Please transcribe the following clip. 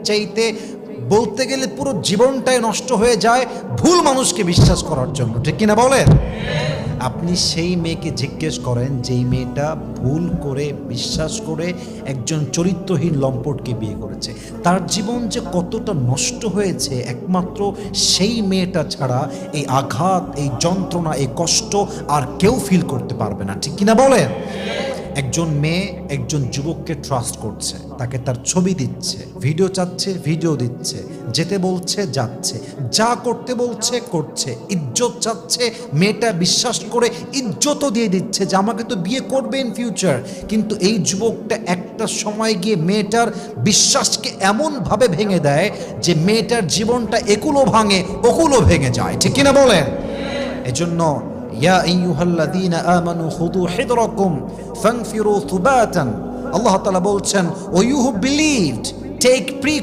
চাইতে বলতে গেলে পুরো জীবনটাই নষ্ট হয়ে যায় ভুল মানুষকে বিশ্বাস করার জন্য, ঠিক কিনা বলেন? আপনি সেই মেয়েকে জিজ্ঞেস করেন যেই মেয়েটা ভুল করে বিশ্বাস করে একজন চরিত্রহীন লম্পটকে বিয়ে করেছে, তার জীবন যে কতটা নষ্ট হয়েছে একমাত্র সেই মেয়েটা ছাড়া এই আঘাত, এই যন্ত্রণা, এই কষ্ট আর কেউ ফিল করতে পারবে না, ঠিক কিনা বলেন? একজন মেয়ে একজন যুবককে ট্রাস্ট করছে, তাকে তার ছবি দিচ্ছে, ভিডিও চাচ্ছে, ভিডিও দিচ্ছে, যেতে বলছে যাচ্ছে, যা করতে বলছে করছে, ইজ্জত চাচ্ছে, মেয়েটা বিশ্বাস করে ইজ্জতও দিয়ে দিচ্ছে যে আমাকে তো বিয়ে করবে ইন ফিউচার। কিন্তু এই যুবকটা একটা সময় গিয়ে মেয়েটার বিশ্বাসকে এমনভাবে ভেঙে দেয় যে মেয়েটার জীবনটা একুলো ভাঙে ওকুলো ভেঙে যায়, ঠিক কিনা বলেন? এজন্য ইয়া আইয়ুহাল্লাযীনা আমানু খুযু হিদরাকুম ফানফিরু থুবাতান, আল্লাহ তাআলা বলছেন, O you who believed take pre